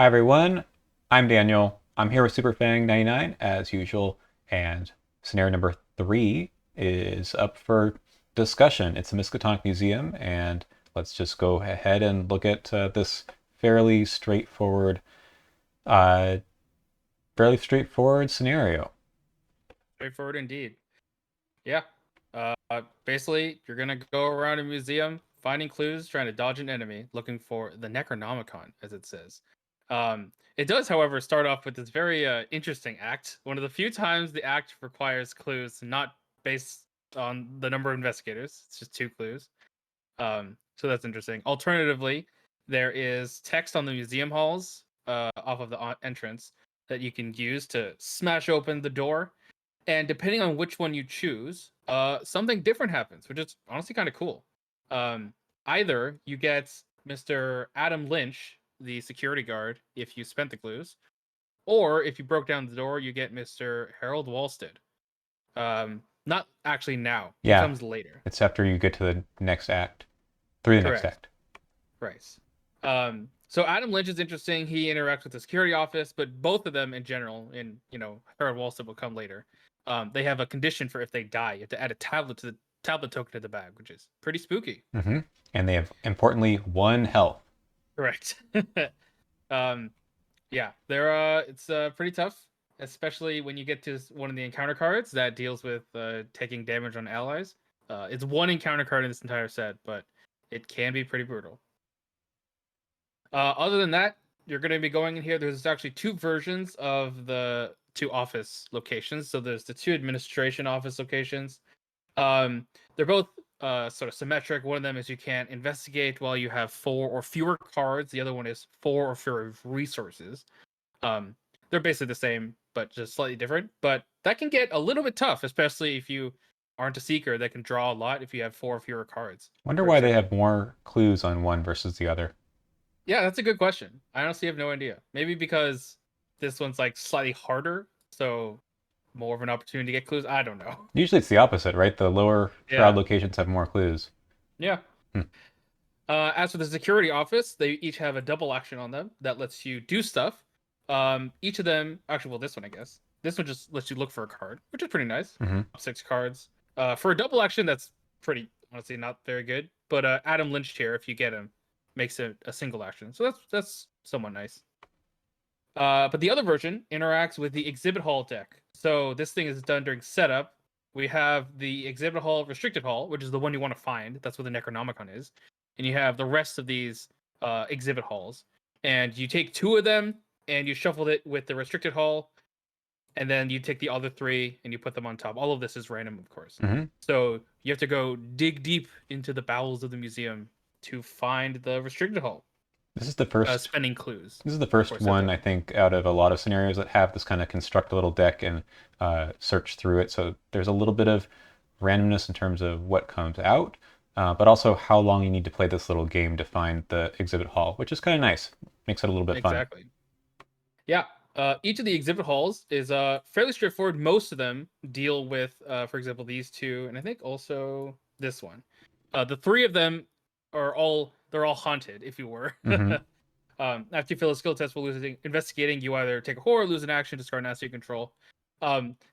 Hi everyone, I'm Daniel. I'm here with SuperFang99 as usual, and scenario number 3 is up for discussion. It's a Miskatonic museum, and let's just go ahead and look at this fairly straightforward, uh, scenario. Straightforward indeed. Yeah. Basically, you're gonna go around a museum, finding clues, trying to dodge an enemy, looking for the Necronomicon, as it says. It does, however, start off with this very interesting act. One of the few times the act requires clues, not based on the number of investigators. It's just 2 clues. So that's interesting. Alternatively, there is text on the museum halls off of the entrance that you can use to smash open the door, and depending on which one you choose, something different happens, which is honestly kind of cool. Um, Either you get Mr. Adam Lynch, the security guard, if you spent the clues, or if you broke down the door, you get Mr. Harold Walstead. Not actually now; he Yeah, comes later. it's after you get to the next act, through the next Correct. act. Right. So Adam Lynch is interesting. He interacts with the security office, but both of them in general, and Harold Walstead will come later. They have a condition for if they die. You have to add a tablet token to the bag, which is pretty spooky. hmm And they have, importantly, 1 health. Correct. um, yeah, they're it's pretty tough, especially when you get to one of the encounter cards that deals with taking damage on allies. It's one encounter card in this entire set, but it can be pretty brutal. Other than that, you're going to be going in here. There's actually 2 versions of the 2 office locations. So there's the 2 administration office locations. They're both sort of symmetric. One of them is you can't investigate while you have 4 or fewer cards. The other one is 4 or fewer resources. Um, they're basically the same, but just slightly different. But that can get a little bit tough, especially if you aren't a seeker that can draw a lot if you have 4 or fewer cards. Wonder Very why they tricky. have more clues on one versus the other. Yeah, that's a good question. I honestly have no idea. Maybe because this one's like slightly harder, so more of an opportunity to get clues. I don't know. Usually it's the opposite, right? The lower shroud Yeah. locations have more clues. Yeah. Hmm. As for the security office, they each have a double action on them that lets you do stuff. Each of them, actually, well, this one, I guess. This one just lets you look for a card, which is pretty nice. hmm 6 cards. For a double action, that's pretty, honestly, not very good. But Adam Lynch here, if you get him, makes it a single action. So that's somewhat nice. But the other version interacts with the exhibit hall deck. So this thing is done during setup. We have the exhibit hall, restricted hall, which is the one you want to find. That's where the Necronomicon is. And you have the rest of these exhibit halls. And you take 2 of them and you shuffle it with the restricted hall. And then you take the other 3 and you put them on top. All of this is random, of course. hmm So you have to go dig deep into the bowels of the museum to find the restricted hall, This is the first. spending clues This is the first for one setup. I think out of a lot of scenarios that have this kind of construct a little deck and search through it. So there's a little bit of randomness in terms of what comes out, but also how long you need to play this little game to find the exhibit hall, which is kind of nice. Makes it a little bit fun. Exactly. Yeah. Each of the exhibit halls is fairly straightforward. Most of them deal with, for example, these 2, and I think also this one. The 3 of them they're all haunted, if you were. hmm After you fail a skill test while losing investigating, you either take a horror, lose an action, discard an asset you control.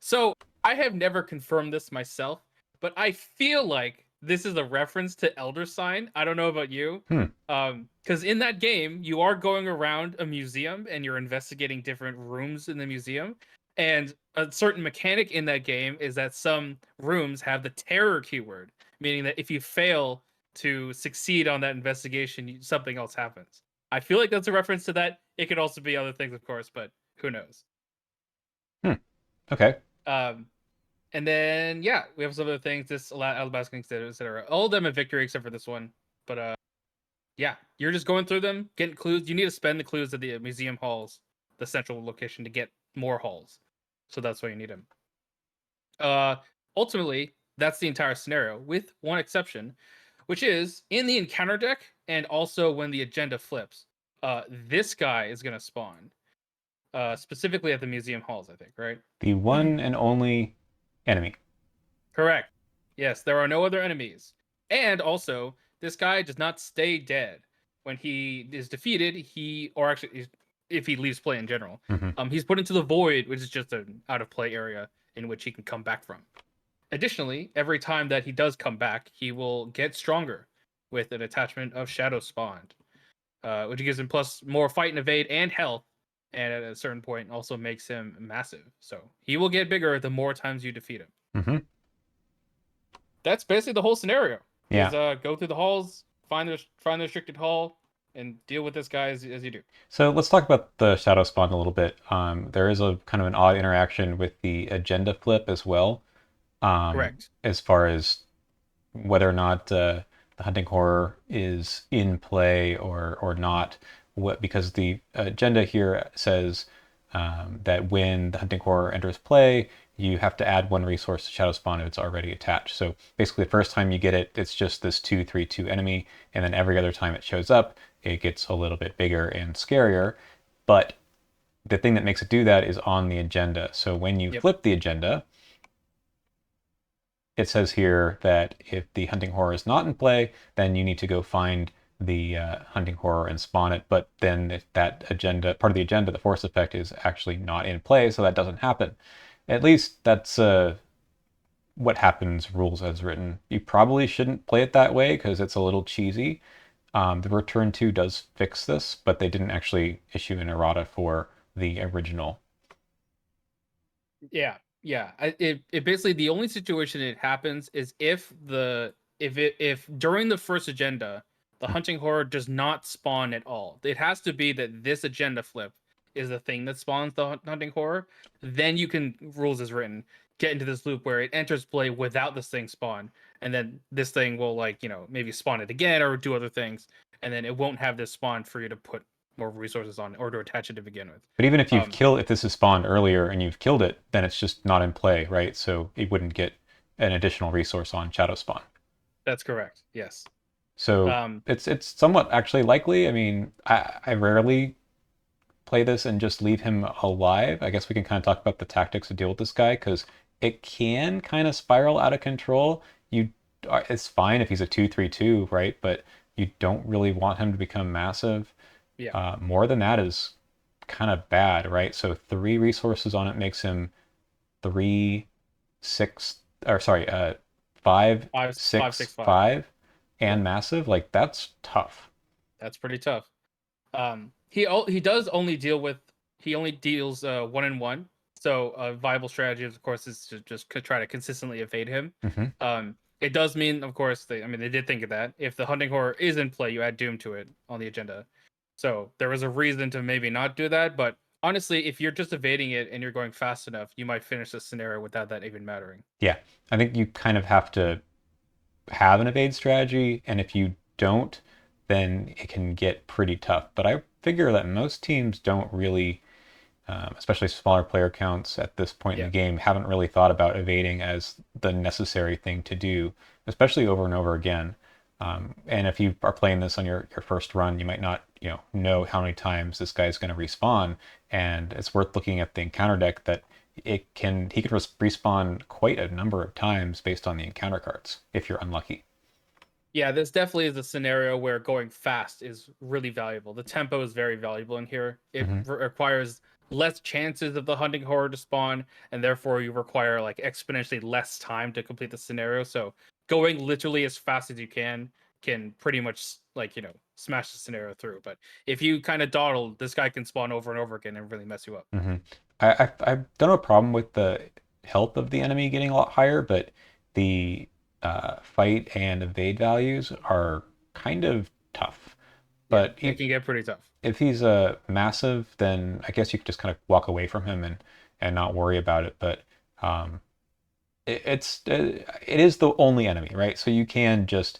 So I have never confirmed this myself, but I feel like this is a reference to Elder Sign. I don't know about you. Hmm. Because in that game, you are going around a museum and you're investigating different rooms in the museum. And a certain mechanic in that game is that some rooms have the terror keyword, meaning that if you fail to succeed on that investigation, something else happens. I feel like that's a reference to that. It could also be other things, of course, but who knows? Hmm. Okay. Um, and then yeah, we have some other things. This Alabasta, etc. All of them a victory except for this one. But yeah, you're just going through them, getting clues. You need to spend the clues at the museum halls, the central location, to get more halls. So that's why you need them. Uh, Ultimately, that's the entire scenario, with one exception, which is in the encounter deck and also when the agenda flips. This guy is gonna spawn. Specifically at the museum halls, I think, right? The one and only enemy. Correct. Yes, there are no other enemies. And also, this guy does not stay dead. When he is defeated, if he leaves play in general. Hmm. He's put into the void, which is just an out of play area in which he can come back from. Additionally, every time that he does come back, he will get stronger with an attachment of Shadow Spawned, which gives him plus more fight and evade and health, and at a certain point also makes him massive. So he will get bigger the more times you defeat him. Hmm. That's basically the whole scenario. Is Yeah. go through the halls, find the restricted hall, and deal with this guy as you do. So let's talk about the shadow spawn a little bit. There is a kind of an odd interaction with the agenda flip as well, Correct. as far as whether or not the hunting horror is in play or not. What because the agenda here says that when the hunting horror enters play, you have to add one resource to shadow spawn if it's already attached. So basically, the first time you get it, it's just this 2/3/2 enemy, and then every other time it shows up, it gets a little bit bigger and scarier. But the thing that makes it do that is on the agenda. So when you Yep. flip the agenda, it says here that if the hunting horror is not in play, then you need to go find the hunting horror and spawn it. But then if that agenda, part of the agenda, the force effect is actually not in play, so that doesn't happen. At least that's what happens rules as written. You probably shouldn't play it that way because it's a little cheesy. The Return 2 does fix this, but they didn't actually issue an errata for the original. Yeah, yeah. It basically the only situation it happens is if during the first agenda the hunting horror does not spawn at all. It has to be that this agenda flip is the thing that spawns the hunting horror. Then you can rules as written get into this loop where it enters play without this thing spawn, and then this thing will maybe spawn it again or do other things, and then it won't have this spawn for you to put more resources on or to attach it to begin with. But even if Um, if this is spawned earlier and you've killed it, then it's just not in play, right? So it wouldn't get an additional resource on Shadow Spawn. that's correct. Yes. So Um, it's somewhat actually likely. I mean, I rarely play this and just leave him alive. I guess we can kind of talk about the tactics to deal with this guy because it can kind of spiral out of control. You, it's fine if he's a 2/3/2, right? But you don't really want him to become massive. yeah, More than that is kind of bad, right? So three resources on it makes him 3, 6, or sorry, 5, five, 6, six, five. 5, and Yep, massive. Like that's tough. that's pretty tough. He does only deal with he only deals 1-1. So a viable strategy, of course, is to just try to consistently evade him. Hmm. It does mean, of course, they did think of that. If the hunting horror is in play, you add Doom to it on the agenda. So there was a reason to maybe not do that. But honestly, if you're just evading it and you're going fast enough, you might finish the scenario without that even mattering. Yeah, I think you kind of have to have an evade strategy, and if you don't, then it can get pretty tough. But I figure that most teams don't really, especially smaller player counts at this point in Yeah. the game, haven't really thought about evading as the necessary thing to do, especially over and over again. And if you are playing this on your first run, you might not, know how many times this guy is going to respawn, and it's worth looking at the encounter deck that he can respawn quite a number of times based on the encounter cards if you're unlucky. Yeah, this definitely is a scenario where going fast is really valuable. The tempo is very valuable in here. It Hmm. requires less chances of the hunting horror to spawn, and therefore you require like exponentially less time to complete the scenario. So going literally as fast as you can pretty much smash the scenario through. But if you kind of dawdle, this guy can spawn over and over again and really mess you up. Hmm. I don't have a problem with the health of the enemy getting a lot higher, but the fight and evade values are kind of tough. Yeah, But it can get pretty tough. if he's a massive, then I guess you could just kind of walk away from him and not worry about it. But um, it is the only enemy, right? So you can just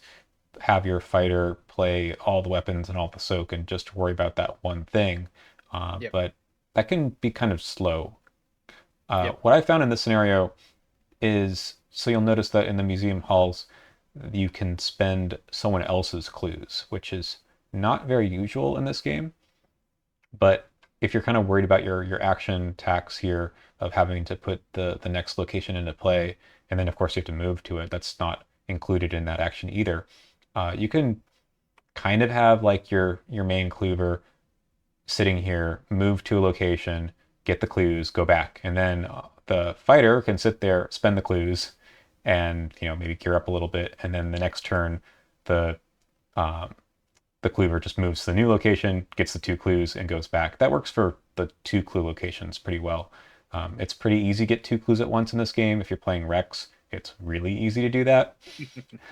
have your fighter play all the weapons and all the soak and just worry about that one thing. Yep. But that can be kind of slow. Yep. What I found in this scenario is so you'll notice that in the museum halls, you can spend someone else's clues, which is not very usual in this game. But if you're kind of worried about your action tax here of having to put the next location into play, and then of course you have to move to it, that's not included in that action either. You can kind of have like your main cleaver sitting here, move to a location, get the clues, go back, and then the fighter can sit there, spend the clues, and maybe gear up a little bit, and then the next turn, the um, the cleaver just moves to the new location, gets the two clues, and goes back. That works for the two clue locations pretty well. It's pretty easy to get two clues at once in this game. If you're playing Rex, it's really easy to do that.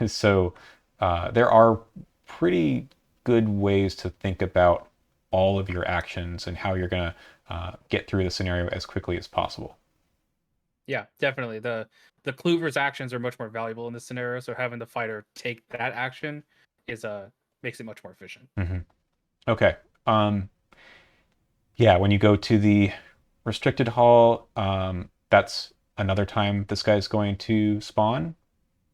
So there are pretty good ways to think about all of your actions and how you're going to get through the scenario as quickly as possible. Yeah, definitely. The cleaver's actions are much more valuable in this scenario, so having the fighter take that action is makes it much more efficient. Mm-hmm. Okay. Yeah, when you go to the restricted hall, that's another time this guy's going to spawn.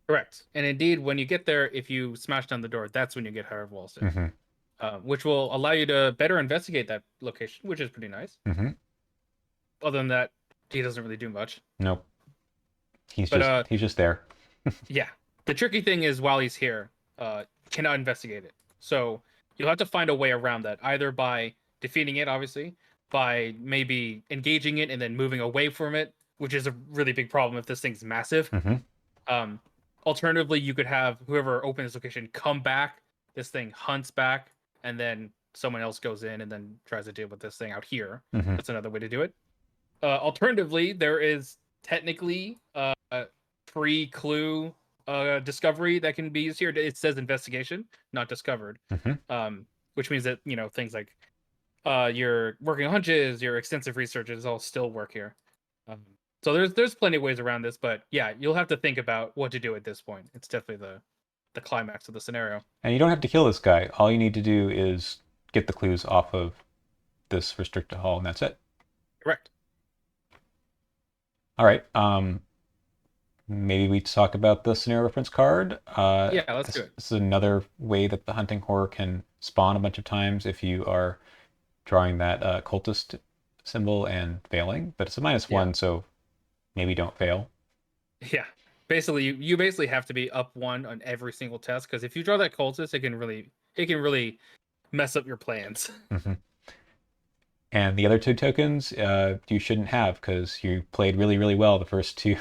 Correct. And indeed, when you get there, if you smash down the door, that's when you get Higher Wallstead, Mm-hmm. which will allow you to better investigate that location, which is pretty nice. Mm-hmm. Other than that, he doesn't really do much. Nope. He's But just he's just there. yeah, the tricky thing is while he's here, cannot investigate it. So you'll have to find a way around that, either by defeating it, obviously, by maybe engaging it and then moving away from it, which is a really big problem if this thing's massive. Mm-hmm. Um, Alternatively, you could have whoever opened this location come back. This thing hunts back, and then someone else goes in and then tries to deal with this thing out here. Mm-hmm. That's another way to do it. Alternatively, there is technically pre-clue discovery that can be used here. It says investigation, not discovered, Mm-hmm. which means that things like your working hunches, your extensive research is all still work here. Um, so there's plenty of ways around this, but yeah, you'll have to think about what to do at this point. It's definitely the climax of the scenario. And you don't have to kill this guy. All you need to do is get the clues off of this restricted hall, and that's it. Correct. All right. Maybe we talk about the scenario reference card. Yeah, let's do This, it. this is another way that the hunting horror can spawn a bunch of times if you are drawing that cultist symbol and failing. But it's a minus Yeah, one, so maybe don't fail. yeah. Basically, you basically have to be up one on every single test because if you draw that cultist, it can really mess up your plans. Mm-hmm. And the other two tokens you shouldn't have because you played really, really well the first two.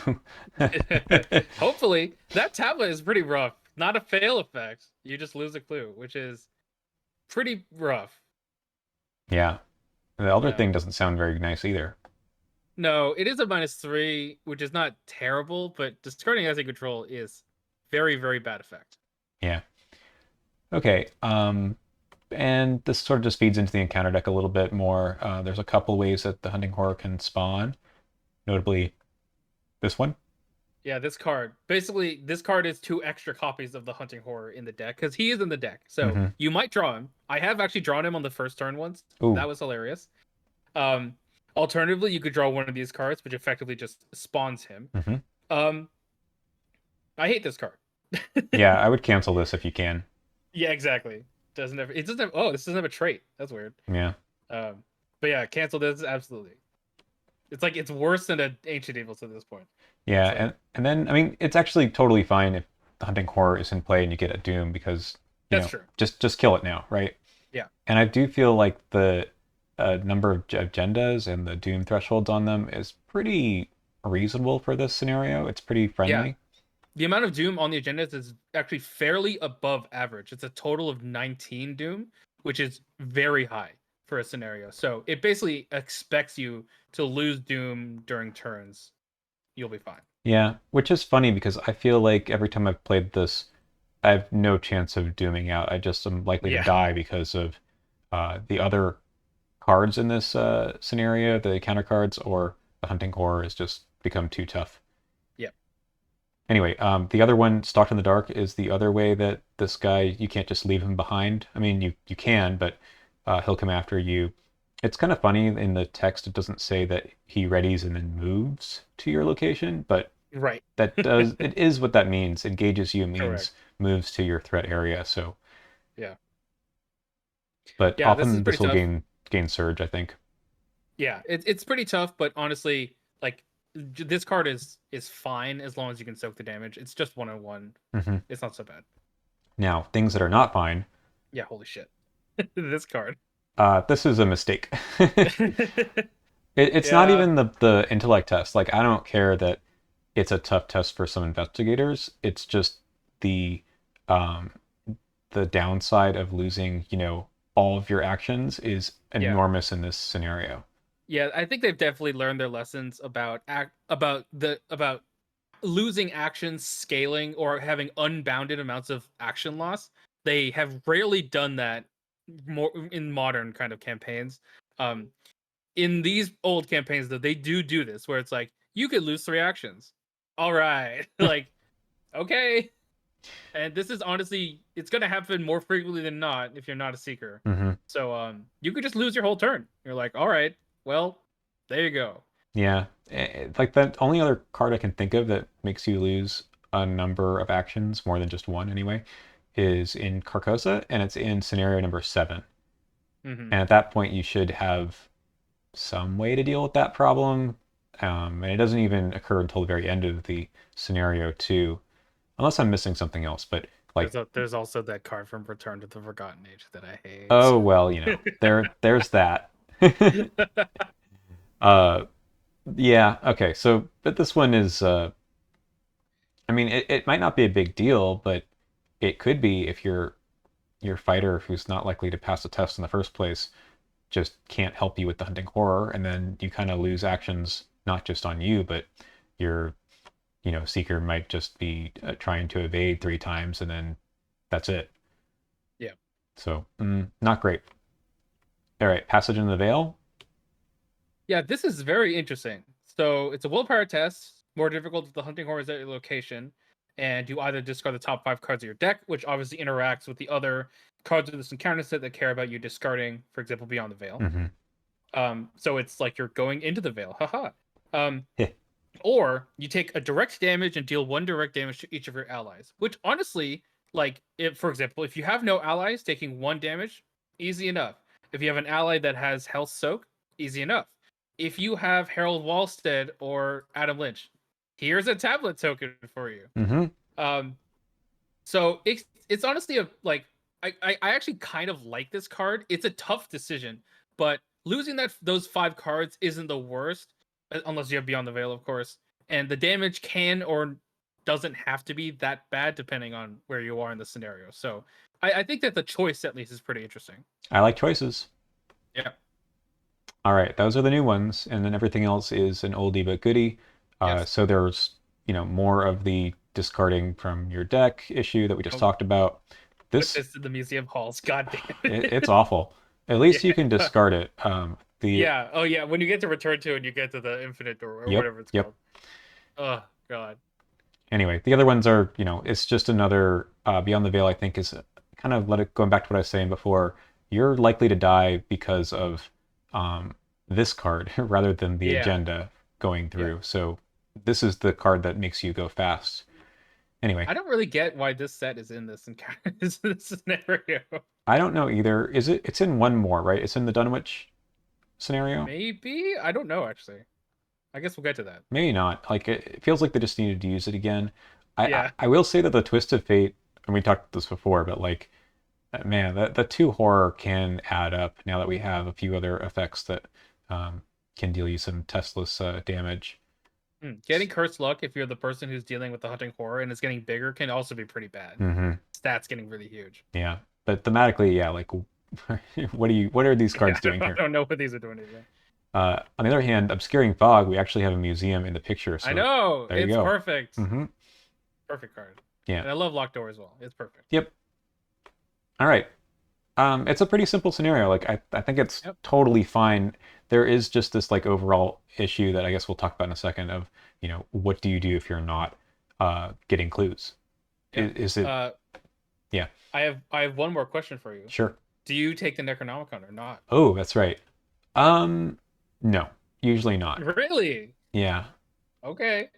Hopefully, that tablet is pretty rough. Not a fail effect. You just lose a clue, which is pretty rough. Yeah. The Elder Yeah. thing doesn't sound very nice either. No, it is a -3, which is not terrible, but discarding as a control is very, very bad effect. Yeah. Okay. And this sort of just feeds into the encounter deck a little bit more. There's a couple ways that the hunting horror can spawn, notably this one. Yeah, this card. Basically, this card is 2 extra copies of the hunting horror in the deck because he is in the deck. So Mm-hmm. you might draw him. I have actually drawn him on the first turn once. Ooh. That was hilarious. Um, Alternatively, you could draw one of these cards, which effectively just spawns him. Mm-hmm. Um, I hate this card. Yeah, I would cancel this if you can. Yeah, exactly. Doesn't have it doesn't have oh, this doesn't have a trait. That's weird. Yeah. Um, but yeah, cancel this absolutely. It's like it's worse than an ancient evil to this point. Yeah, It's like and then I mean it's actually totally fine if the hunting horror is in play and you get a doom because that's true. just kill it now, right? Yeah. And I do feel like the number of agendas and the doom thresholds on them is pretty reasonable for this scenario. It's pretty Yeah. friendly. The amount of doom on the agendas is actually fairly above average. It's a total of 19 doom, which is very high for a scenario. So it basically expects you to lose doom during turns. You'll be fine. Yeah, which is funny because I feel like every time I've played this, I have no chance of dooming out. I just am likely to Yeah. die because of the other cards in this scenario, the counter cards, or the hunting horror has just become too tough. Yep. Anyway, the other one, Stalked in the Dark, is the other way that this guy, you can't just leave him behind. I mean, you can, but he'll come after you. It's kind of funny in the text, it doesn't say that he readies and then moves to your location, but Right. it is what that means. Engages you Correct. means moves to your threat area. So, Yeah. but Yeah, this is often pretty this will tough. gain surge, I think. Yeah, it's pretty tough, but honestly, like this card is fine as long as you can soak the damage. It's just 1-on-1. Hmm. It's not so bad. Now, things that are not fine. Yeah, holy shit. This card. This is a mistake. It's not Yeah, even the intellect test. Like, I don't care that it's a tough test for some investigators. It's just the um, the downside of losing, all of your actions is yeah, enormous in this scenario. yeah. I think they've definitely learned their lessons about losing actions, scaling, or having unbounded amounts of action loss. They have rarely done that more in modern kind of campaigns. Um, in these old campaigns, though, they do this where it's like you could lose 3 actions. All right, like okay, and this is honestly it's gonna happen more frequently than not if you're not a seeker. Hmm. So you could just lose your whole turn. You're like, all right, well, there you go. Yeah, like the only other card I can think of that makes you lose a number of actions, more than just one anyway, is in Carcosa, and it's in scenario number 7. Hmm. And at that point, you should have some way to deal with that problem. And it doesn't even occur until the very end of the scenario too, unless I'm missing something else. But like, There's also that card from Return to the Forgotten Age that I oh hate. well, there's that. uh, yeah, okay. So, but this one is, I mean, it might not be a big deal, but it could be if your fighter who's not likely to pass the test in the first place just can't help you with the hunting horror, and then you kind of lose actions not just on you, but your seeker might just be trying to evade 3 times, and then that's it. Yeah. So not great. All right, passage in the veil. Yeah, this is very interesting. So it's a willpower test, more difficult if the hunting horror is at your location, and you either discard the top 5 cards of your deck, which obviously interacts with the other cards of this encounter set that care about you discarding, for example, Beyond the Veil. Mm-hmm. So it's like you're going into the veil, haha. Um, or you take a direct damage and deal 1 direct damage to each of your allies. Which honestly, like, if for example, if you have no allies, taking 1 damage, easy enough. If you have an ally that has health soak, easy enough. If you have Harold Walstead or Adam Lynch, here's a tablet token for you. Mm-hmm. Um, so it's honestly a like I actually kind of like this card. It's a tough decision, but losing those 5 cards isn't the worst, unless you have Beyond the Veil, of course. And the damage can or doesn't have to be that bad depending on where you are in the scenario. So I think that the choice at least is pretty interesting. I like choices. Yeah. All right, those are the new ones, and then everything else is an oldie but goodie. Yes. So there's more of the discarding from your deck issue that we just Don't talked about. put This this in the museum halls. God damn it's it. awful. At least you can Yeah. discard it. The Yeah. Oh yeah. When you get to return to and you get to the infinite door or Yep, whatever it's yep. called. Oh God. Anyway, the other ones are, it's just another Beyond the Veil. I think is kind of going back to what I was saying before. You're likely to die because of this card rather than the Yeah. agenda going Yeah. through. So this is the card that makes you go fast. Anyway, I don't really get why this set is in this encounter this scenario. I don't know either. Is it? It's in one more, right? It's in the Dunwich scenario. Maybe? I don't know actually. I guess we'll get to that. Maybe not. Like it feels like they just needed to use it again. I I, Yeah. I will say that the twist of fate, and we talked about this before, but like man, the 2 horror can add up now that we have a few other effects that um, can deal you some testless damage. Getting cursed luck if you're the person who's dealing with the hunting horror and it's getting bigger can also be pretty bad. Hmm. Stats getting really huge. Yeah, but thematically, yeah, like what are these Yeah, cards doing I here? don't know what these are doing either. On the other hand, obscuring fog, we actually have a museum in the picture, I so know. there you It's go. perfect. Hmm. Perfect card. Yeah. And I love locked door as well. It's perfect. Yep. All right. It's a pretty simple scenario. Like I think it's Yep. totally fine. There is just this like overall issue that I guess we'll talk about in a second of, what do you do if you're not getting clues? Yeah. Is it yeah, I have one more question for you. sure. Do you take the Necronomicon or not? Oh, that's right. Um, no, usually not. Really? Yeah. Okay.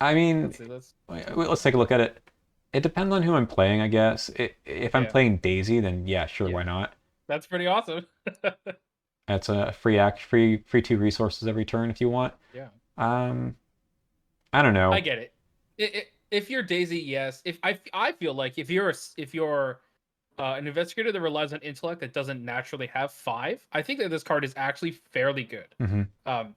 I mean, Let's see. Let's let's take a look at it. It depends on who I'm playing, I guess. If I'm yeah. playing Daisy, then yeah, sure, Yeah. why not? That's pretty awesome. That's a free 2 resources every turn if you want. Yeah. Um, I don't I know. get it. If you're Daisy, yes. If I feel like if you're an investigator that relies on intellect that doesn't naturally have 5, I think that this card is actually fairly good. Mm-hmm. Um,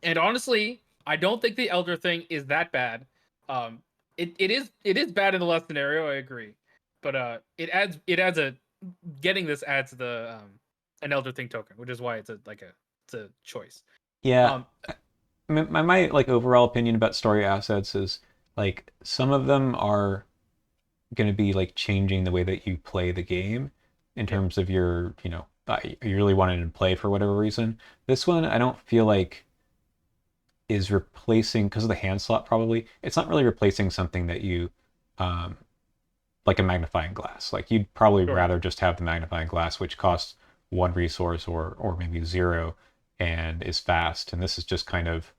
and honestly, I don't think the Elder thing is that bad. Um, it is bad in the last scenario. I agree, but it adds a getting this adds the an Elder thing token, which is why it's a choice. Yeah, Um, my like overall opinion about story assets is like some of them are going to be like changing the way that you play the game in yeah, terms of your, you really wanted to play for whatever reason. This one, I don't feel like is replacing because of the hand slot. Probably, it's not really replacing something that you, um, like a magnifying glass. Like you'd probably sure. rather just have the magnifying glass, which costs one resource or maybe zero, and is fast. And this is just kind of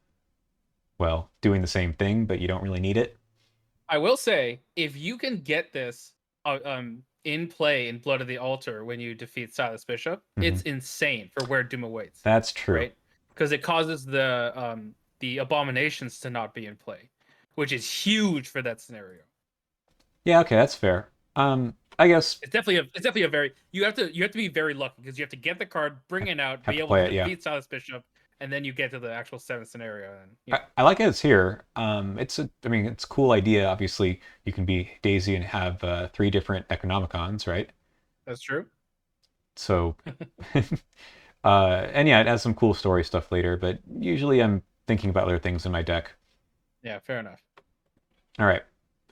well doing the same thing, but you don't really need it. I will say, if you can get this in play in Blood of the Altar when you defeat Silas Bishop, Mm-hmm. it's insane for where Doom awaits, That's true. right? Because it causes the abominations to not be in play, which is huge for that scenario. Yeah, okay, that's fair. I guess It's definitely a very you have to be very lucky because you have to get the card, bring it out, have be to able to play it. Yeah, defeat Silas Bishop, and then you get to the actual seventh scenario, and I like it. It's here. I mean, it's a cool idea. Obviously, you can be Daisy and have three different Economicons, right? that's true. So, and yeah, it has some cool story stuff later. But usually, I'm thinking about other things in my deck. Yeah, fair enough. All right.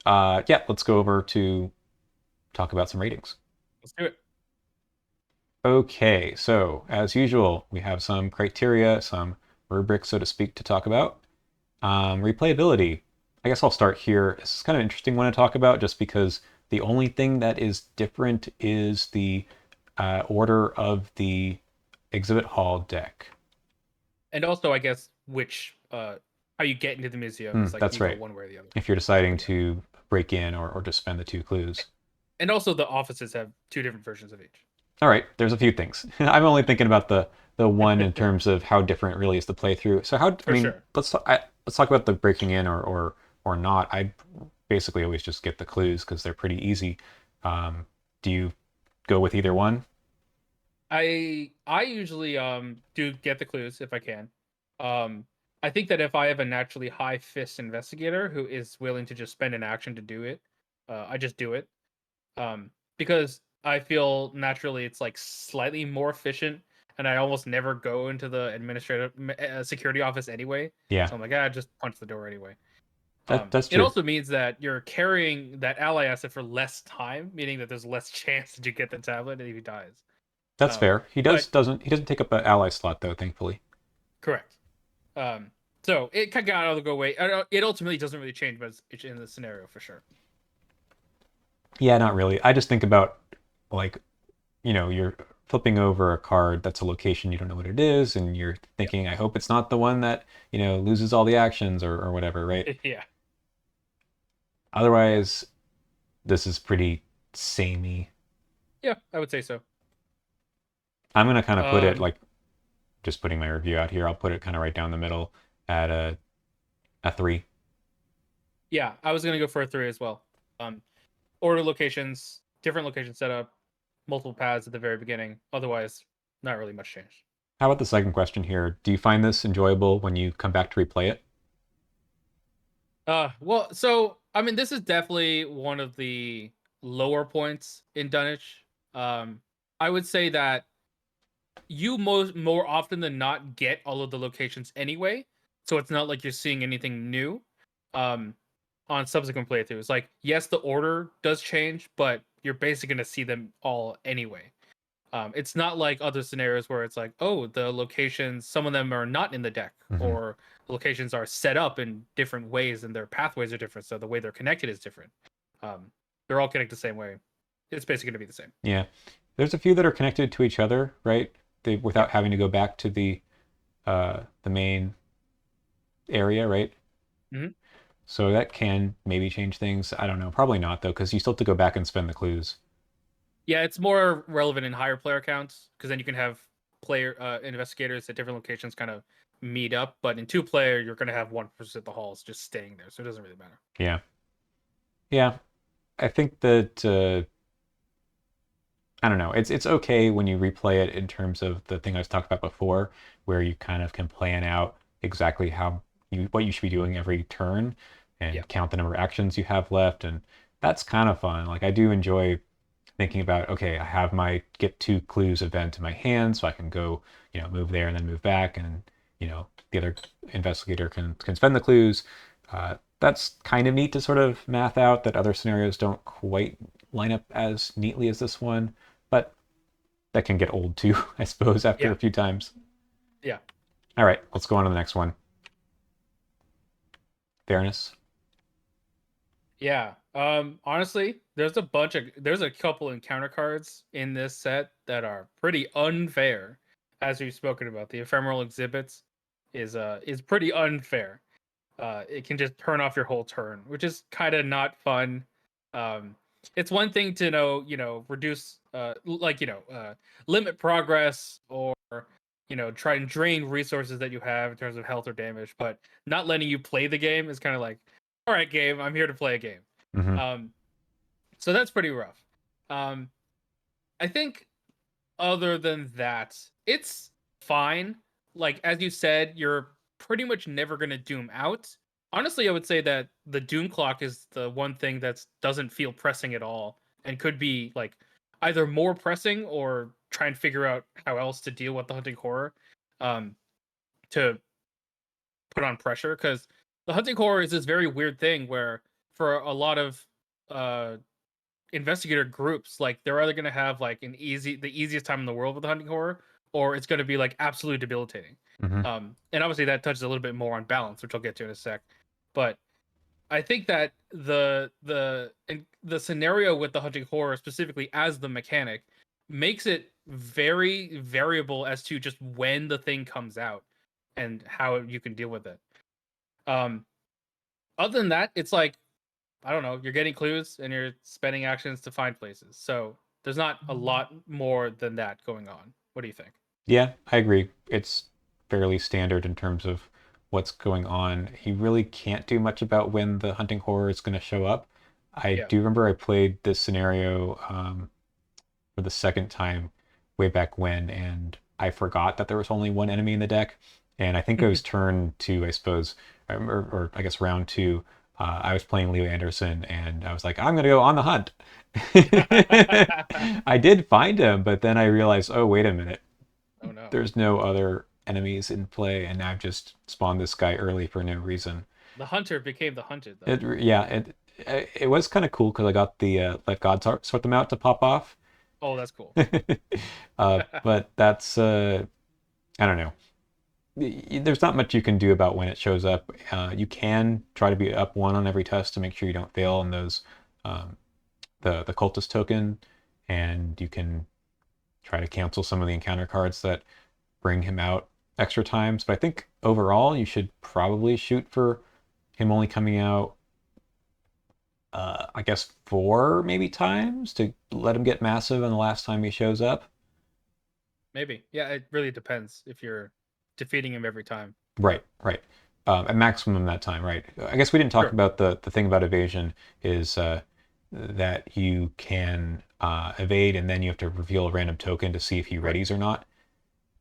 Yeah, let's go over to talk about some ratings. Let's do it. Okay, so as usual, we have some criteria, some rubrics, so to speak, to talk about. Replayability. I guess I'll start here. This is kind of an interesting one to talk about just because the only thing that is different is the order of the exhibit hall deck. And also, I guess which how you get into the museum is like That's you go right. one way or the other. If you're deciding But yeah, to break in or just spend the two clues. and also the offices have two different versions of each. All right, there's a few things. I'm only thinking about the one in terms of how different it really is to play through. So I For mean, sure. let's talk about the breaking in or not. I basically always just get the clues because they're pretty easy. Do you go with either one? I usually do get the clues if I can. Um I think that if I have a naturally high fist investigator who is willing to just spend an action to do it, I just do it. Because I feel naturally it's like slightly more efficient, and I almost never go into the administrative security office anyway. Yeah, So I'm like, just punch the door anyway. that's It true. also means that you're carrying that ally asset for less time, meaning that there's less chance that you get the tablet if he dies. That's Um, fair. but He doesn't take up an ally slot though, thankfully. correct. Um, so it kind of got out of the go away. It ultimately doesn't really change, but it's in the scenario for sure. Yeah, not really. I just think about like you're flipping over a card that's a location you don't know what it is, and you're thinking, I hope it's not the one that, loses all the actions or whatever, right? Yeah. Yeah. Otherwise, this is pretty samey. Yeah, I would say so. I'm gonna kind of put it Um, like just putting my review out here. I'll put it kind of right down the middle at a three. yeah, I was gonna go for a 3 as well. Um, order locations, different location setup, multiple paths at the very beginning. Otherwise, not really much change. How about the second question here? Do you find this enjoyable when you come back to replay it? Well, so I mean, this is definitely one of the lower points in Dunwich. Um, I would say that you more often than not get all of the locations anyway, so it's not like you're seeing anything new. Um, on subsequent playthroughs, like yes, the order does change, but you're basically gonna see them all anyway. It's not like other scenarios where it's like, oh, the locations, some of them are not in the deck, Mm-hmm. or the locations are set up in different ways and their pathways are different, so the way they're connected is different. Um, they're all connected the same way. It's basically gonna be the same. Yeah, there's a few that are connected to each other, right? Yeah. Without having to go back to the main area, right? Hmm. So that can maybe change things. I don't know. Probably not though, because you still have to go back and spend the clues. Yeah, it's more relevant in higher player counts because then you can have player investigators at different locations kind of meet up. But in 2 player, you're gonna have one person at the halls just staying there, so it doesn't really matter. Yeah, yeah. I think that I don't know. It's okay when you replay it in terms of the thing I was talking about before, where you kind of can plan out exactly how what you should be doing every turn Yeah, and count the number of actions you have left, and that's kind of fun. Like I do enjoy thinking about, okay, I have my get two clues event in my hand, so I can go, move there and then move back, and the other investigator can spend the clues. That's kind of neat to sort of math out that other scenarios don't quite line up as neatly as this one, but that can get old too, I suppose, after yeah, a few times. yeah. All right, let's go on to the next one. Fairness. Yeah. Honestly, there's a couple encounter cards in this set that are pretty unfair. As we've spoken about, the ephemeral exhibits is pretty unfair. It can just turn off your whole turn, which is kind of not fun. Um, it's one thing to reduce limit progress, or try and drain resources that you have in terms of health or damage, but not letting you play the game is kind of like, all right, game, I'm here to play a game. Mm-hmm. Um, so that's pretty rough. Um, I think other than that, it's fine. Like as you said, you're pretty much never gonna doom out. Honestly, I would say that the doom clock is the one thing that doesn't feel pressing at all, and could be like either more pressing or try and figure out how else to deal with the hunting horror, um, to put on pressure, because the hunting horror is this very weird thing where for a lot of uh investigator groups, like they're either going to have like the easiest time in the world with the hunting horror, or it's going to be like absolutely debilitating. Mm-hmm. And obviously that touches a little bit more on balance, which I'll get to in a sec. But I think that the scenario with the hunting horror specifically as the mechanic makes it very variable as to just when the thing comes out and how you can deal with it. um Other than that, it's like, I don't know, you're getting clues and you're spending actions to find places. So there's not a lot more than that going on. What do you think? Yeah, I agree. It's fairly standard in terms of what's going on. You really can't do much about when the hunting horror is going to show up. I Yeah. do remember I played this scenario for the second time way back when, and I forgot that there was only one enemy in the deck. And I think it was turn two, I suppose, or I guess round two. I was playing Leo Anderson, and I was like, I'm going to go on the hunt. I did find him, but then I realized, oh, wait a minute, Oh no. there's no other enemies in play, and I've just spawned this guy early for no reason. The hunter became the hunted though. It was kind of cool because I got the let God sort them out to pop off. Oh, that's cool. But that's I don't know. There's not much you can do about when it shows up. You can try to be up one on every test to make sure you don't fail on those um, the cultist token, and you can try to cancel some of the encounter cards that bring him out extra times. But I think overall you should probably shoot for him only coming out I guess four maybe times to let him get massive on the last time he shows up. Maybe. Yeah, it really depends if you're defeating him every time. Right, right. At maximum that time, right. I guess we didn't talk Sure. about the thing about evasion is that you can evade and then you have to reveal a random token to see if he Right. readies or not.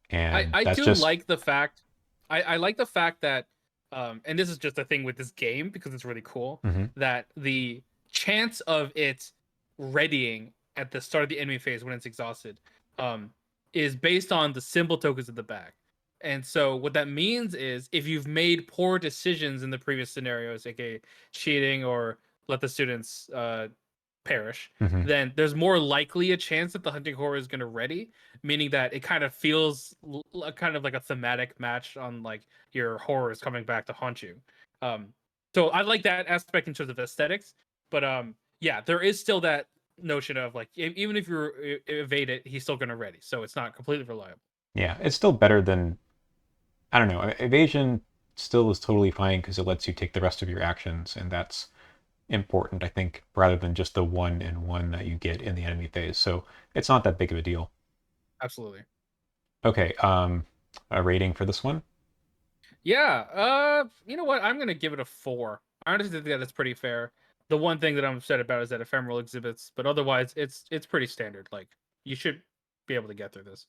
And I that's do just like the fact I like the fact that and this is just a thing with this game because it's really cool, mhm. that the chance of it readying at the start of the enemy phase when it's exhausted um is based on the symbol tokens at the back. And so what that means is if you've made poor decisions in the previous scenarios, aka cheating or let the students perish, Mhm. then there's more likely a chance that the hunting horror is going to ready, meaning that it kind of feels kind of like a thematic match on like your horrors coming back to haunt you. Um, so I like that aspect in terms of aesthetics, but yeah, there is still that notion of like even if you evade it, he's still going to ready, so it's not completely reliable. Yeah, it's still better than I don't know. Evasion still is totally fine because it lets you take the rest of your actions, and that's important, I think, rather than just the one and one that you get in the enemy phase. So it's not that big of a deal. Absolutely. Okay, a rating for this one? Yeah. You know what? I'm gonna give it a 4. I honestly think that it's pretty fair. The one thing that I'm upset about is that ephemeral exhibits, but otherwise, it's pretty standard. Like You should be able to get through this.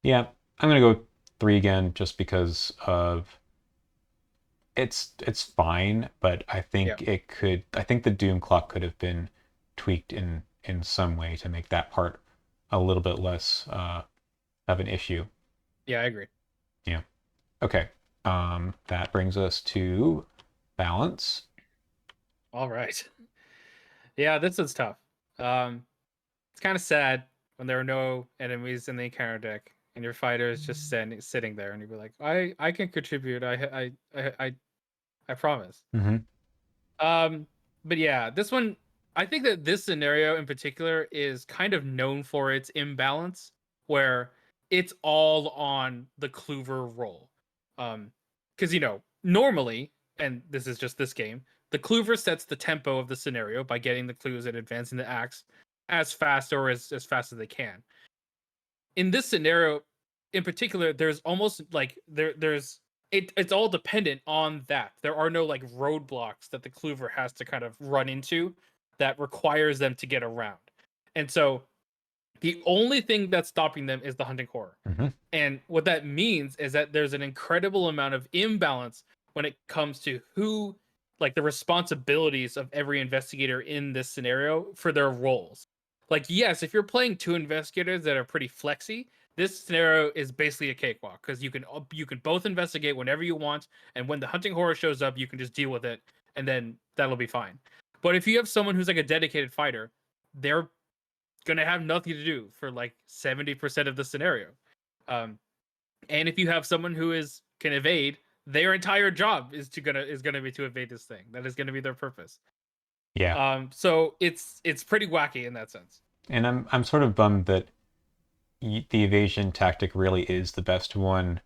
Yeah, I'm gonna go 3 again just because of it's fine, but Yeah. I think the doom clock could have been tweaked in some way to make that part a little bit less of an issue. Yeah, I agree. Yeah. Okay. That brings us to balance. All right. Yeah, this is tough. Um, it's kind of sad when there are no enemies in the encounter deck and your fighter is just sitting there, and you'd be like, I can contribute. I promise. Hmm. Um, but yeah, this one, I think that this scenario in particular is kind of known for its imbalance, where it's all on the Clover roll. Because normally, and this is just this game, the Clover sets the tempo of the scenario by getting the clues and advancing the acts as fast or as fast as they can. In this scenario in particular, there's almost like there's it's all dependent on that. There are no like roadblocks that the Clover has to kind of run into that requires them to get around. And so the only thing that's stopping them is the hunting horror. Hmm. And what that means is that there's an incredible amount of imbalance when it comes to who, like the responsibilities of every investigator in this scenario for their roles. Like, yes, if you're playing two investigators that are pretty flexy, this scenario is basically a cakewalk because you can both investigate whenever you want, and when the hunting horror shows up, you can just deal with it, and then that'll be fine. But if you have someone who's like a dedicated fighter, they're gonna have nothing to do for like 70% of the scenario. Um, and if you have someone who is can evade, their entire job is gonna be to evade this thing. That is gonna be their purpose. Yeah. So it's pretty wacky in that sense. And I'm sort of bummed that the evasion tactic really is the best one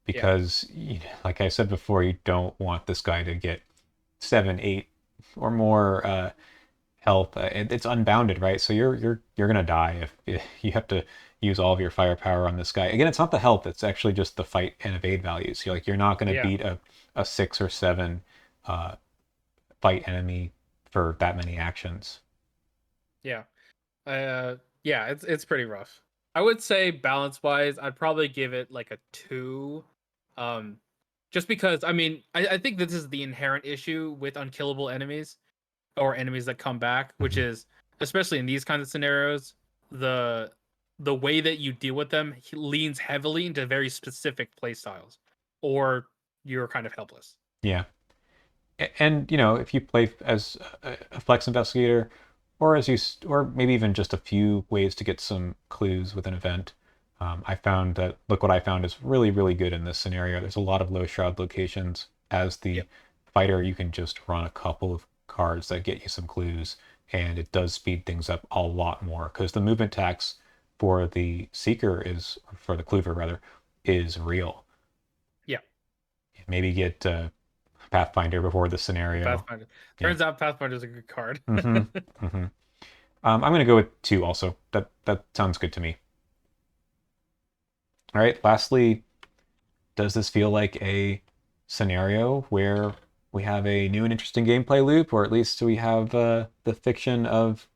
Yeah, because, like I said before, you don't want this guy to get 7, 8, or more health. It's unbounded, right? So you're gonna die if you have to use all of your firepower on this guy. Again, it's not the health; it's actually just the fight and evade values. You're not gonna yeah, beat a 6 or 7 uh, fight enemy for that many actions. yeah. Yeah, it's pretty rough. I would say balance wise, I'd probably give it like a 2. Um, just because I mean, I think this is the inherent issue with unkillable enemies or enemies that come back, which Hmm. is especially in these kinds of scenarios, the the way that you deal with them leans heavily into very specific play styles, or you're kind of helpless. Yeah. And if you play as a flex investigator, or or maybe even just a few ways to get some clues with an event, I found that look what I found is really really good in this scenario. There's a lot of low shroud locations. As the Yep. fighter, you can just run a couple of cards that get you some clues, and it does speed things up a lot more because the movement tax for the seeker is for the clover rather is real. Yeah. Maybe get Pathfinder before the scenario. Pathfinder. Yeah. Turns out Pathfinder's a good card. Mm-hmm. Mm-hmm. I'm gonna go with 2 also. That sounds good to me. All right. Lastly, does this feel like a scenario where we have a new and interesting gameplay loop, or at least we have the fiction of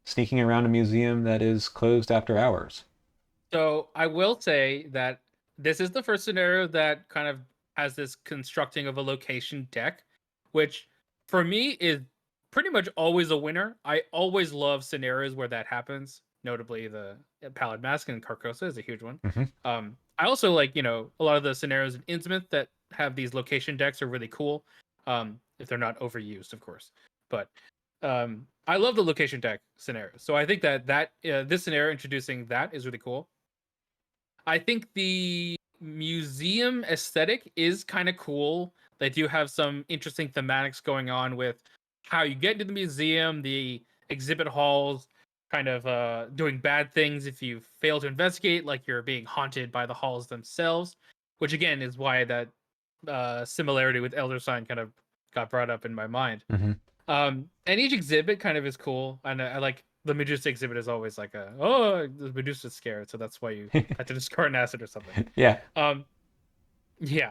sneaking around a museum that is closed after hours? So I will say that this is the first scenario that kind of has this constructing of a location deck, which for me is pretty much always a winner. I always love scenarios where that happens. Notably, the Pallid Mask and Carcosa is a huge one. Hmm. I also like a lot of the scenarios in Innsmouth that have these location decks are really cool. If they're not overused, of course. But I love the location deck scenario. So I think that this scenario introducing that is really cool. I think the museum aesthetic is kind of cool. They do have some interesting thematics going on with how you get into the museum, the exhibit halls, kind of doing bad things if you fail to investigate, like you're being haunted by the halls themselves, which again is why that similarity with Elder Sign kind of got brought up in my mind. Hmm. And each exhibit kind of is cool, and I like the Medusa exhibit is always like the Medusa's scared, so that's why you had to discard an acid or something. Yeah. Um, yeah,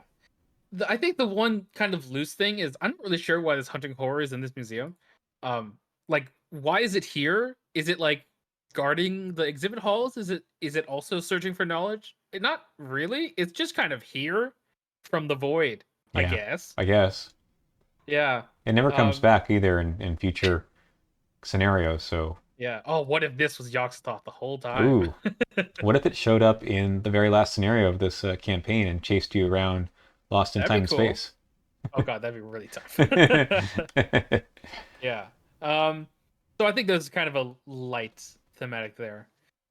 I think the one kind of loose thing is I'm not really sure why this hunting horror is in this museum. Um, like why is it here? Is it like guarding the exhibit halls? Is it also searching for knowledge? Not really. It's just kind of here from the void, I Yeah, guess. I guess. Yeah. It never comes Um. back either in future scenarios, so Yeah. Oh, what if this was Yogg-Sothoth the whole time? ooh. What if it showed up in the very last scenario of this campaign and chased you around lost in That'd time be and cool. space? Oh god, that'd be really tough. Yeah. So I think there's kind of a light thematic there.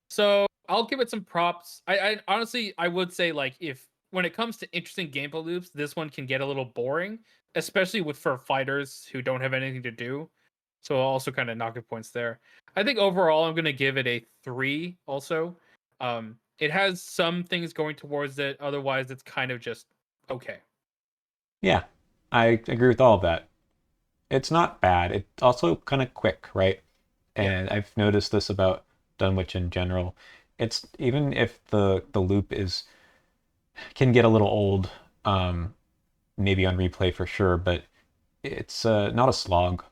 So I'll give it some props. I honestly I would say like if when it comes to interesting gameplay loops, this one can get a little boring, especially with for fighters who don't have anything to do. So I'll also kind of knock it points there. I think overall I'm gonna give it a 3 also. It has some things going towards it, otherwise it's kind of just okay. Yeah, I agree with all of that. It's not bad. It's also kind of quick, right? Yeah. And I've noticed this about Dunwich in general. It's even if the loop is can get a little old, maybe on replay for sure, but it's not a slog.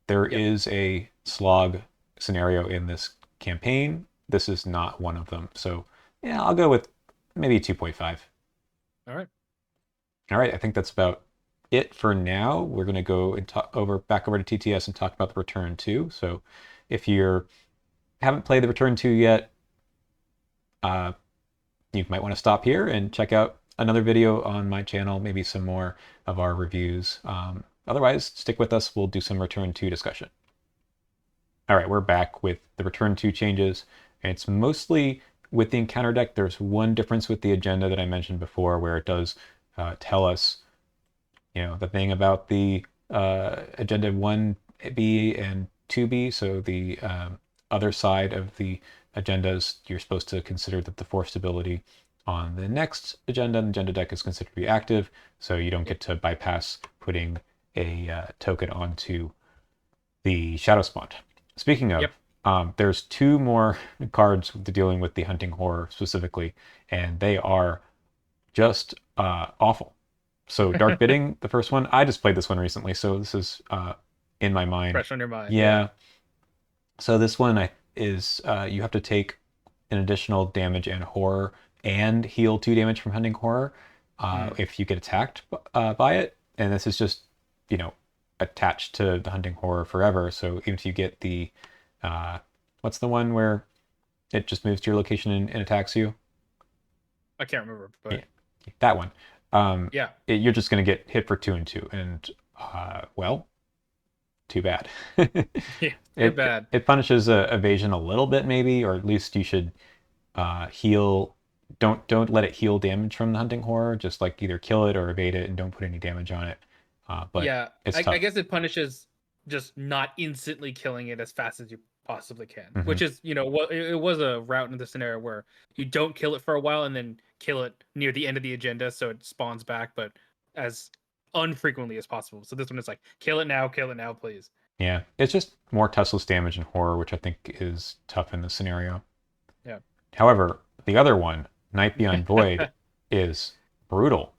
There Yep. is a slog scenario in this campaign. This is not one of them. So yeah, I'll go with maybe 2.5. All right. All right, I think that's about it for now. We're going to go and talk over back over to TTS and talk about the Return 2. So if you haven't played the Return 2 yet, uh, you might want to stop here and check out another video on my channel, maybe some more of our reviews. Otherwise, stick with us. We'll do some Return 2 discussion. All right, we're back with the Return 2 changes. And it's mostly with the encounter deck. There's one difference with the agenda that I mentioned before where it does tell us, the thing about the agenda 1B and 2B. So the other side of the agendas, you're supposed to consider that the force stability on the next agenda and the agenda deck is considered to be active. So you don't Yep. get to bypass putting a token onto the Shadow Spawn. Speaking of, Yep. there's two more cards dealing with the hunting horror specifically, and they are just awful. So Dark Bidding, the first one, I just played this one recently, so this is in my mind. Fresh on your mind. Yeah. Yeah. So this one is you have to take an additional damage and horror and heal 2 damage from hunting horror Hmm. if you get attacked by it, and this is just you know attached to the hunting horror forever. So even if you get the uh, what's the one where it just moves to your location and attacks you? I can't remember, Yeah, but that one. yeah. You're just going to get hit for 2 and 2, and well, too bad. Yeah. Too it bad. it punishes evasion a little bit, maybe, or at least you should heal. Don't let it heal damage from the hunting horror. Just like either kill it or evade it, and don't put any damage on it. But Yeah. it's I tough. guess it punishes just not instantly killing it as fast as you possibly can, Hmm. which is, what it was a route in the scenario where you don't kill it for a while and then kill it near the end of the agenda so it spawns back, but as unfrequently as possible. So this one is like, kill it now, please. Yeah, it's just more touchless damage and horror, which I think is tough in this scenario. Yeah. However, the other one, Night Beyond Void, is brutal.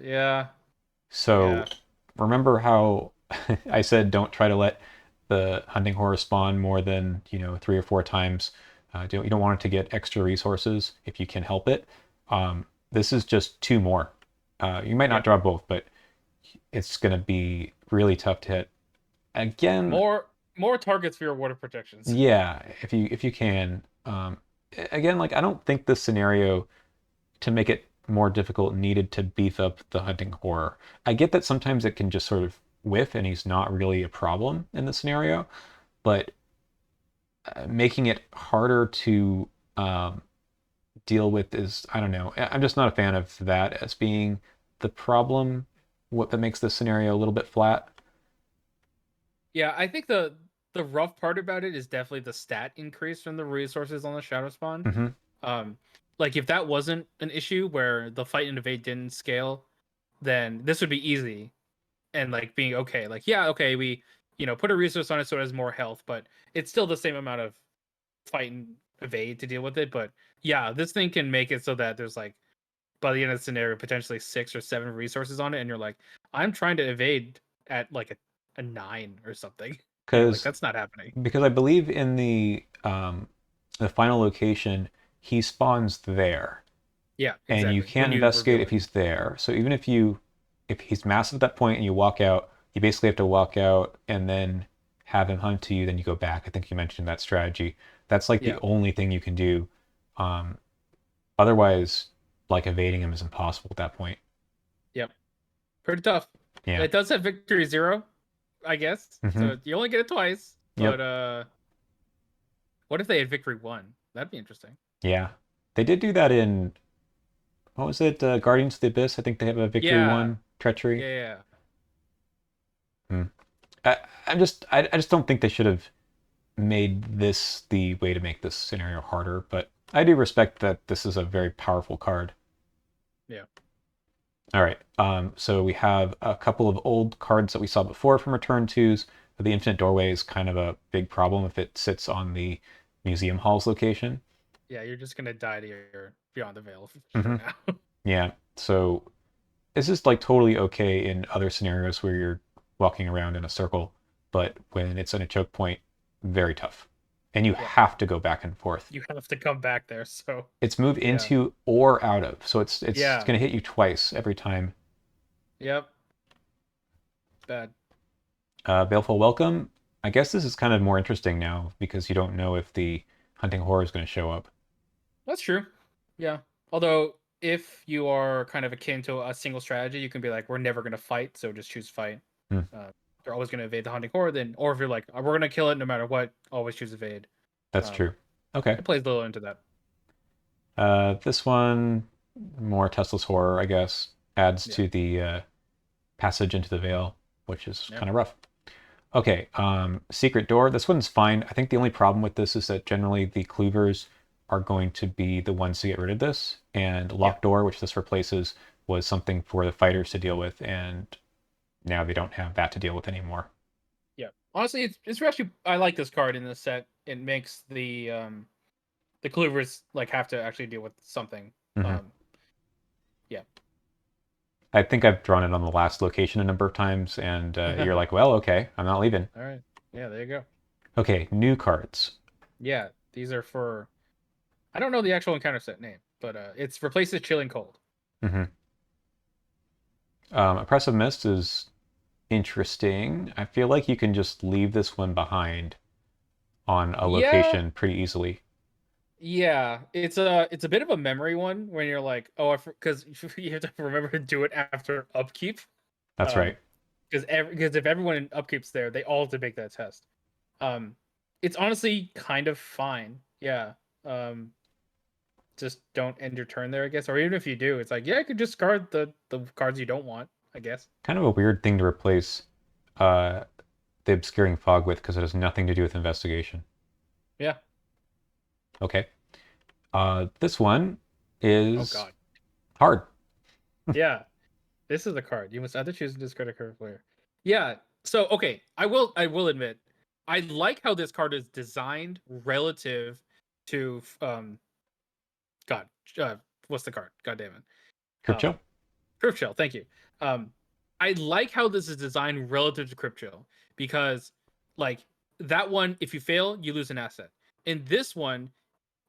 Yeah. So Yeah. remember how I said don't try to let the hunting horror spawn more than 3 or 4 times. You don't want it to get extra resources if you can help it. This is just 2 more. You might not Yep. draw both, but it's going to be really tough to hit. Again, More targets for your water protections. yeah, if you can. Again, like I don't think this scenario to make it more difficult needed to beef up the hunting horror. I get that sometimes it can just sort of whiff and he's not really a problem in the scenario, but making it harder to um, deal with is, I don't know. I'm just not a fan of that as being the problem. What that makes this scenario a little bit flat. Yeah, I think the rough part about it is definitely the stat increase from the resources on the shadow spawn. Hmm. Um, like if that wasn't an issue where the fight and evade didn't scale, then this would be easy and like being okay. Like yeah, okay, we put a resource on it so it has more health, but it's still the same amount of fight and evade to deal with it. But yeah, this thing can make it so that there's like by the end of the scenario potentially 6 or 7 resources on it, and you're like, I'm trying to evade at like a 9 or something, and you're like, Because that's not happening. because I believe in the the final location, he spawns there, Yeah, and you exactly. When can't you investigate reveal if it. he's there. So even if he's massive at that point and you walk out, you basically have to walk out and then have him hunt to you. Then you go back. I think you mentioned that strategy. That's like the Yeah. only thing you can do. Um, Otherwise, like evading him is impossible at that point. Yep. Pretty tough. Yeah. It does have victory zero, I guess. Hmm. So you only get it twice. But Yep. what if they had victory one? That'd be interesting. Yeah. They did do that in what was it? Guardians of the Abyss. I think they have a victory Yeah. one treachery. Yeah. Yeah. Hmm. I, I just don't think they should have made this the way to make this scenario harder, but I do respect that this is a very powerful card. Yeah. All right. So we have a couple of old cards that we saw before from Return Twos. The Infinite Doorway is kind of a big problem if it sits on the Museum Halls location. Yeah. You're just gonna die to your Beyond the Veil for Hmm. now. Yeah. So this is like totally okay in other scenarios where you're walking around in a circle, but when it's in a choke point, very tough. And you Yeah. have to go back and forth. You have to come back there. So It's move yeah. into or out of. So it's Yeah. going to hit you twice every time. Yep. Bad. Baleful Welcome. I guess this is kind of more interesting now because you don't know if the hunting horror is going to show up. That's true. Yeah. Although if you are kind of akin to a single strategy, you can be like, we're never gonna fight, so just choose fight. Hmm, Uh, they're always gonna evade the hunting horde. Then, or if you're like, we're gonna kill it no matter what, always choose evade. that's Um, true. Okay. it plays a little into that. This one, more Tesla's horror, I guess, adds Yeah. to the passage into the veil, which is Yeah. kind of rough. Okay, Secret Door. This one's fine. I think the only problem with this is that generally the cleavers are going to be the ones to get rid of this, and Yeah. Locked Door, which this replaces, was something for the fighters to deal with, and now they don't have that to deal with anymore. Yeah. Honestly, it's actually I like this card in this set. It makes the cleavers like have to actually deal with something. Hmm. Um, yeah. I think I've drawn it on the last location a number of times, and you're like, well, okay, I'm not leaving. All right. Yeah. There you go. Okay, new cards. Yeah. These are for I don't know the actual encounter set name, but it's replaces chilling cold. Hmm. Oppressive Mist is interesting. I feel like you can just leave this one behind on a Yeah, location pretty easily. yeah. It's a bit of a memory one when you're like, oh, I because you have to remember to do it after upkeep. That's Um, right. because if everyone in upkeep's there, they all have to make that test. Um, it's honestly kind of fine. Yeah. Um, just don't end your turn there, I guess. Or even if you do, it's like, yeah, I could just discard the cards you don't want, I guess. Kind of a weird thing to replace uh, the obscuring fog with because it has nothing to do with investigation. Yeah. Okay. This one Oh is God. hard. Yeah. This is a card. You must either choose to discard a card player. Yeah. So okay, I will admit, I like how this card is designed relative to God. Uh, what's the card? God damn it. Crypto? Crypt Shell. Thank you. Um, I like how this is designed relative to Crypt Shell because, like that one, if you fail, you lose an asset. In this one,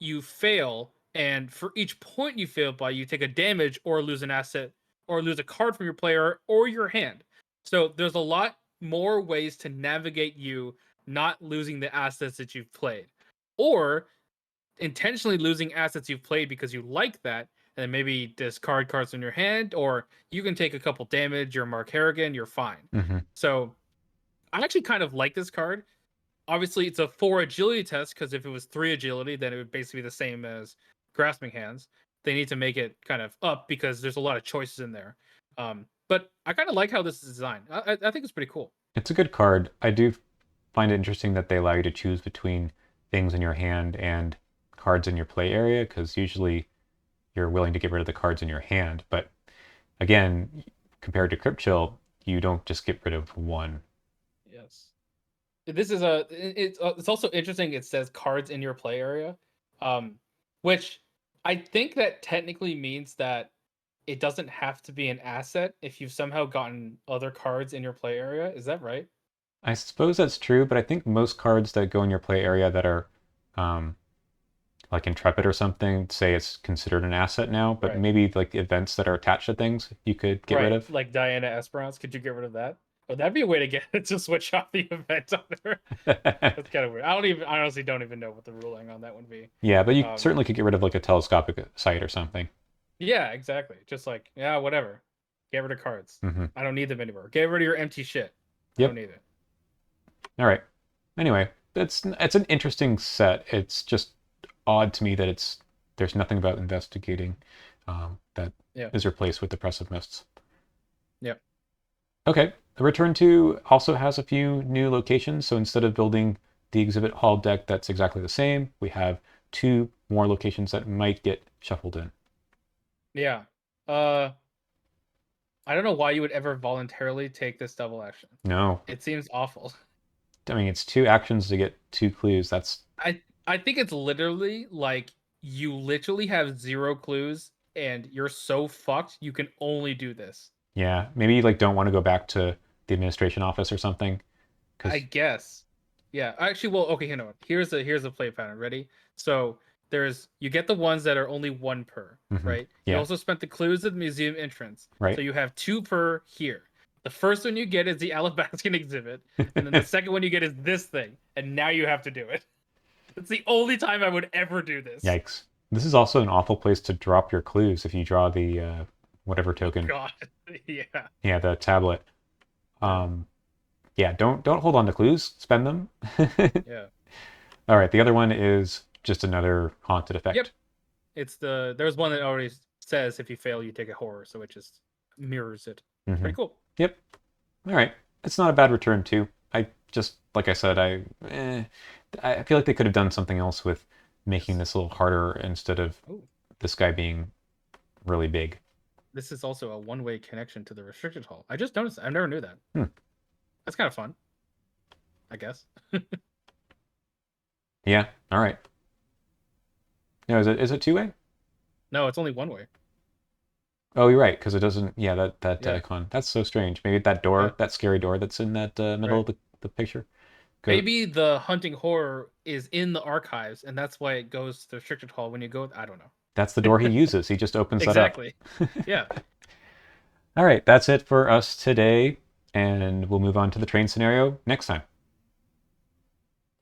you fail, and for each point you fail by, you take a damage or lose an asset or lose a card from your player or your hand. So there's a lot more ways to navigate you not losing the assets that you've played, or intentionally losing assets you've played because you like that, and then maybe discard cards in your hand, or you can take a couple damage. You're Mark Harrigan, you're fine. Hmm. So I actually kind of like this card. Obviously, it's a 4 agility test because if it was 3 agility, then it would basically be the same as grasping hands. They need to make it kind of up because there's a lot of choices in there. But I kind of like how this is designed. I think it's pretty cool. It's a good card. I do find it interesting that they allow you to choose between things in your hand and cards in your play area because usually you're willing to get rid of the cards in your hand. But again, compared to Crypt Chill, you don't just get rid of one. Yes. This is a it's also interesting. It says cards in your play area, um, which I think that technically means that it doesn't have to be an asset if you've somehow gotten other cards in your play area. Is that right? I suppose that's true, but I think most cards that go in your play area that are um, like Intrepid or something, say it's considered an asset now, but Right. maybe like events that are attached to things you could get rid Right. of. Like Diana Esperance. Could you get rid of that? Oh, that'd be a way to get it to switch off the event on there. That's kind of weird. I honestly don't even know what the ruling on that would be. Yeah, but you Um, certainly could get rid of like a telescopic sight or something. yeah, exactly. Just like, yeah, whatever. Get rid of cards. Hmm. I don't need them anymore. Get rid of your empty shit. I don't Yep. need it. All right. Anyway, it's an interesting set. It's just odd to me that it's there's nothing about investigating that Yeah. is replaced with Depressive Mists. Yeah. Okay, the Return to also has a few new locations. So instead of building the exhibit hall deck that's exactly the same, we have two more locations that might get shuffled in. Yeah. Uh, I don't know why you would ever voluntarily take this double action. No, It seems awful. I mean it's two actions to get two clues. That's I think it's literally like you literally have zero clues and you're so fucked you can only do this. yeah. Maybe you like don't want to go back to the administration office or something I because guess. Yeah. Actually, well, okay, you know what? Here's a play pattern. Ready? So there's you get the ones that are only one per, right? You yeah, also spent the clues at the museum entrance. So right. you have two per here. The first one you get is the Alabaskan exhibit, and then the second one you get is this thing, and now you have to do it. It's the only time I would ever do this. Yikes. This is also an awful place to drop your clues if you draw the whatever Oh token. God. Yeah. Yeah, the tablet. Yeah. Um, yeah, don't hold on to clues. Spend them. Yeah. All right, the other one is just another haunted Yep. effect. There's one that already says if you fail you take a horror, so it just mirrors it. It's Hmm. pretty cool. Yep. All right. It's not a bad return too. I just like I said, I feel like they could have done something else with making Yes. this a little harder instead of Oh, this guy being really big. this is also a one-way connection to the restricted hall. I just noticed. I never knew that. Hmm. That's kind of fun, I guess. Yeah. All right. No, is it two way? No, it's only one way. Oh, you're right, because it doesn't. Yeah, that Yeah, icon. That's so strange. Maybe that yeah, door, that scary door that's in that middle right. of the picture. Go. Maybe the hunting horror is in the archives, and that's why it goes to the restricted hall when you go. I don't That's the know. door he uses. He just opens that up. Exactly. Yeah. All right, that's it for us today, and we'll move on to the train scenario next time.